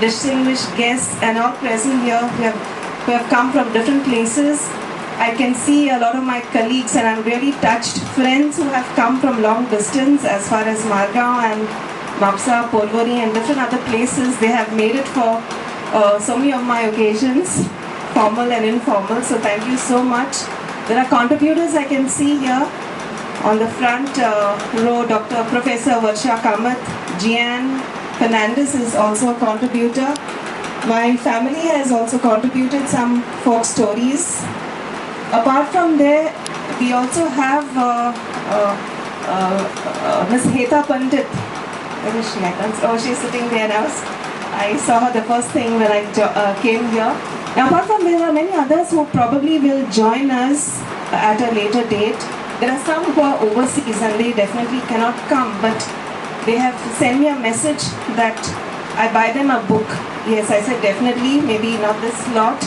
distinguished guests and all present here who have come from different places. I can see a lot of my colleagues and I'm really touched. Friends who have come from long distance as far as Margao and Mapsa, Polvori and different other places. They have made it for so many of my occasions, formal and informal. So thank you so much. There are contributors I can see here. On the front row, Professor Varsha Kamath, Gian Fernandez is also a contributor. My family has also contributed some folk stories. Apart from there, we also have Ms. Heta Pandit. Where is she? Oh, she's sitting there now. I saw her the first thing when I came here. Now, apart from there are many others who probably will join us at a later date. There are some who are overseas and they definitely cannot come, but they have sent me a message that I buy them a book. Yes, I said definitely, maybe not this lot,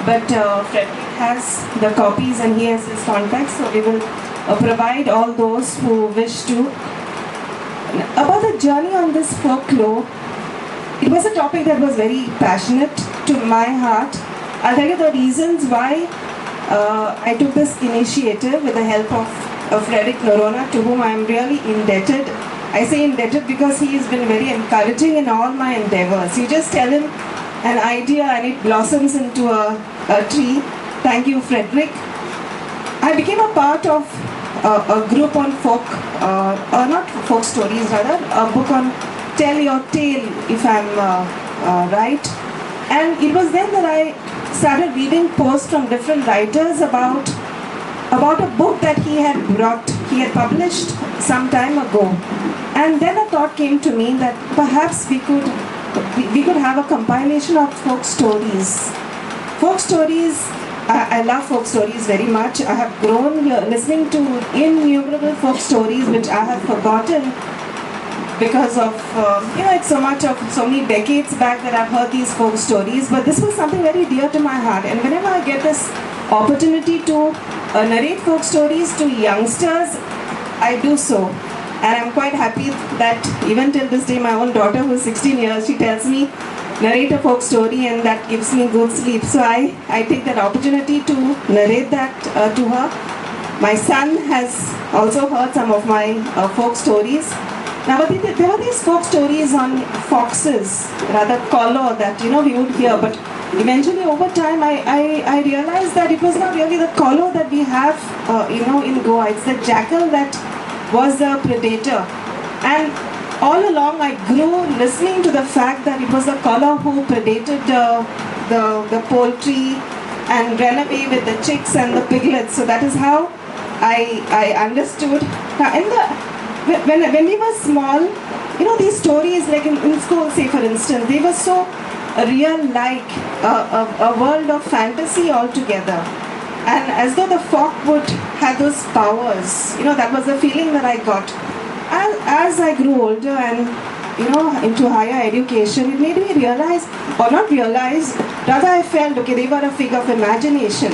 but Frederick has the copies and he has his contacts, so we will provide all those who wish to. About the journey on this folklore, it was a topic that was very passionate to my heart. I'll tell you the reasons why I took this initiative with the help of Frederick Noronha, to whom I am really indebted. I say indebted because he has been very encouraging in all my endeavors. You just tell him an idea and it blossoms into a tree. Thank you, Frederick. I became a part of a group on not folk stories rather, a book on Tell Your Tale, if I'm right. And it was then that I started reading posts from different writers about a book that he had published some time ago. And then a thought came to me that perhaps we could have a compilation of folk stories. Folk stories, I love folk stories very much. I have grown listening to innumerable folk stories which I have forgotten because of, it's so many decades back that I've heard these folk stories, but this was something very dear to my heart. And whenever I get this opportunity to narrate folk stories to youngsters, I do so. And I'm quite happy that even till this day, my own daughter, who's 16 years, she tells me, narrate a folk story, and that gives me good sleep. So I take that opportunity to narrate that to her. My son has also heard some of my folk stories. Now, but there were these folk stories on foxes, rather color that we would hear, but eventually over time I realized that it was not really the color that we have in Goa. It's the jackal that was the predator. And all along I grew listening to the fact that it was the color who predated the poultry and ran away with the chicks and the piglets. So that is how I understood. Now, when we were small, these stories, like in school, say for instance, they were so real, like a world of fantasy altogether. And as though the folk would have those powers, that was the feeling that I got. As I grew older and, into higher education, it made me realize, or not realize, rather I felt, okay, they were a figure of imagination.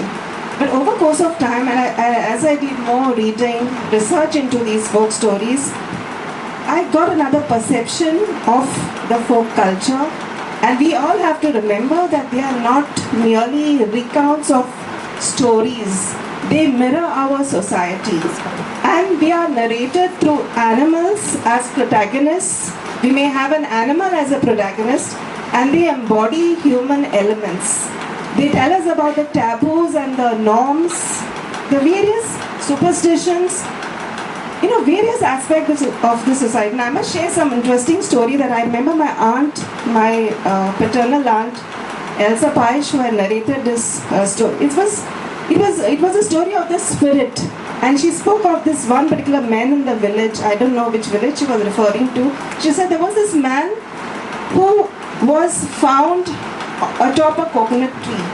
But over course of time, and as I did more reading, research into these folk stories, I got another perception of the folk culture. And we all have to remember that they are not merely recounts of stories. They mirror our society. And we are narrated through animals as protagonists. We may have an animal as a protagonist, and they embody human elements. They tell us about the taboos and the norms, the various superstitions, various aspects of the society. Now I must share some interesting story that I remember my aunt, my paternal aunt, Sharmila Pais, who had narrated this story. It was a story of the spirit, and she spoke of this one particular man in the village. I don't know which village she was referring to. She said there was this man who was found atop a coconut tree,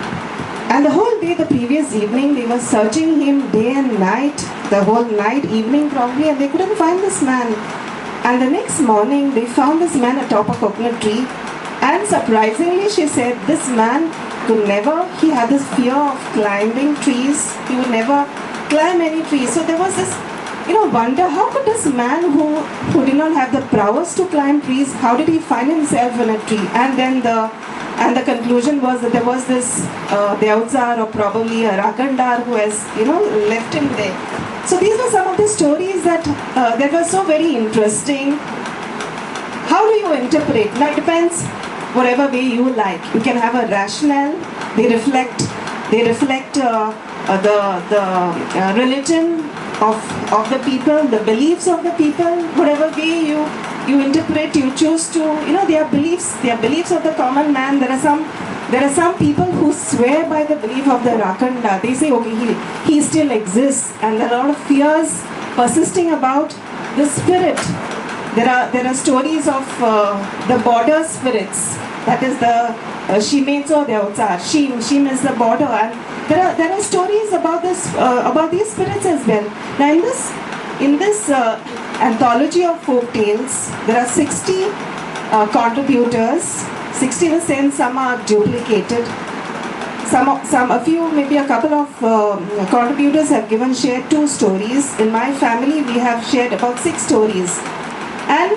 and the whole day, the previous evening, they were searching him day and night, the whole night, evening probably, and they couldn't find this man. And the next morning, they found this man atop a coconut tree, and surprisingly, she said, this man he had this fear of climbing trees. He would never climb any trees. So there was this wonder how could this man who did not have the prowess to climb trees, how did he find himself in a tree? And then the conclusion was that there was this Deodzar or probably a Rakandar who has left him there. So these were some of the stories that were so very interesting. How do you interpret? Now it depends whatever way you like. You can have a rationale. They reflect the religion of the people, the beliefs of the people. Whatever way you interpret, you choose to, their beliefs of the common man. There are some people who swear by the belief of the Rakanda. They say, okay, he still exists, and there are a lot of fears persisting about the spirit. There are stories of the border spirits. That is the Shimetso Deotsar. Shim is the border, and there are stories about these spirits as well. Now in this anthology of folk tales, there are 60 contributors. 60 in the sense some are duplicated. Maybe a couple of contributors have shared 2 stories. In my family, we have shared about 6 stories. And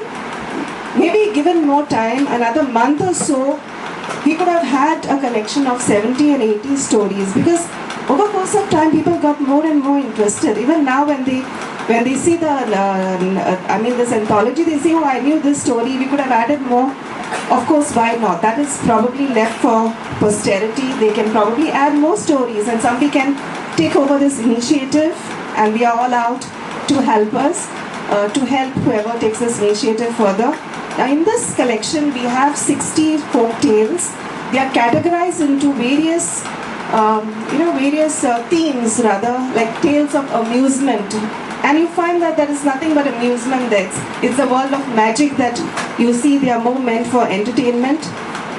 maybe given more time, another month or so, we could have had a collection of 70 and 80 stories, because over the course of time people got more and more interested. Even now when they see this anthology, they say, oh, I knew this story, we could have added more. Of course, why not? That is probably left for posterity. They can probably add more stories, and somebody can take over this initiative, and we are all out to help us. To help whoever takes this initiative further. Now in this collection we have 60 folk tales. They are categorized into various themes rather, like tales of amusement. And you find that there is nothing but amusement there. It's the world of magic that you see. They are more meant for entertainment.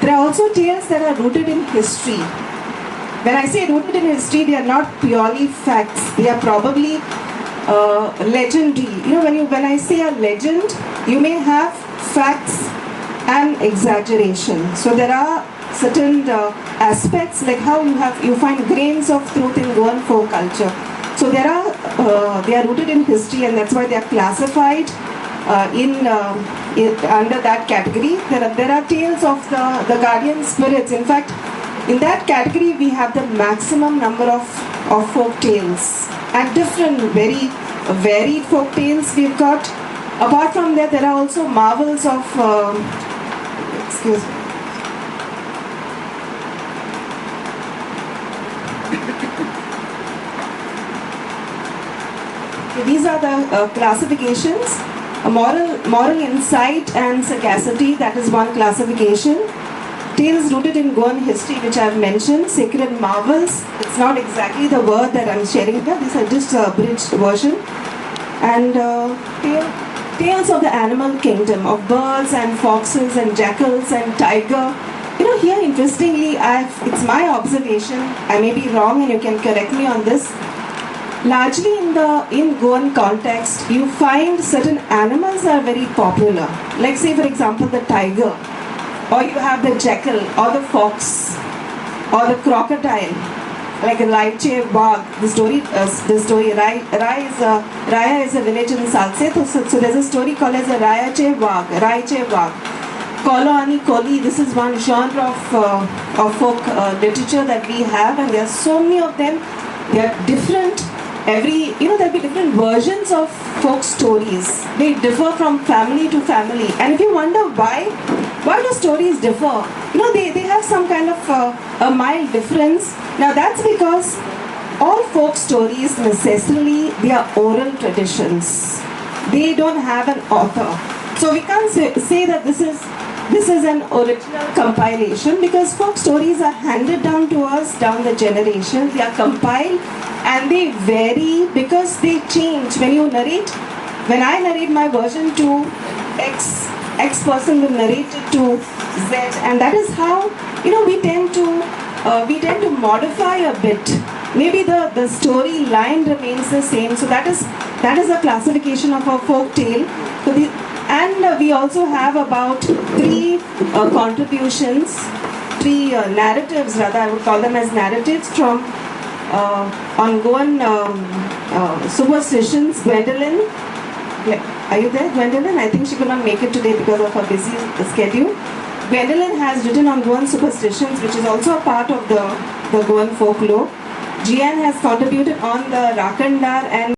There are also tales that are rooted in history. When I say rooted in history, they are not purely facts. They are probably legendary. When I say a legend, you may have facts and exaggeration. So there are certain aspects, like how you find grains of truth in Goan folk culture. So they are rooted in history, and that's why they are classified under that category. There are tales of the guardian spirits. In fact, in that category we have the maximum number of folk tales, and different, very varied folk tales we've got. Apart from that, there are also marvels of excuse me. These are the classifications. Moral insight and sagacity, that is one classification. Tales rooted in Goan history, which I have mentioned. Sacred marvels, it's not exactly the word that I'm sharing here. These are just a abridged version. And tales of the animal kingdom, of birds and foxes and jackals and tiger. Here interestingly, it's my observation, I may be wrong and you can correct me on this. Largely in Goan context, you find certain animals are very popular. Like say for example the tiger, or you have the jackal, or the fox, or the crocodile, like a Raiche Wag. The story Raya is a village in Salse, so there's a story called as a Raiche Wag. Kolo Ani Koli, this is one genre of folk literature that we have, and there are so many of them. They are different. There'll be different versions of folk stories. They differ from family to family. And if you wonder why do stories differ? They have some kind of a mild difference. Now that's because all folk stories necessarily, they are oral traditions. They don't have an author. So we can't say that this is an original compilation, because folk stories are handed down to us down the generations. They are compiled and they vary because they change. When I narrate my version to X person will narrate it to Z, and that is how we tend to modify a bit. Maybe the story line remains the same. So that is a classification of a folk tale. And we also have about 3 contributions, 3 narratives rather, I would call them as narratives from on Goan superstitions. Gwendolyn, are you there, Gwendolyn? I think she could not make it today because of her busy schedule. Gwendolyn has written on Goan superstitions, which is also a part of the Goan folklore. Gian has contributed on the Rakandar and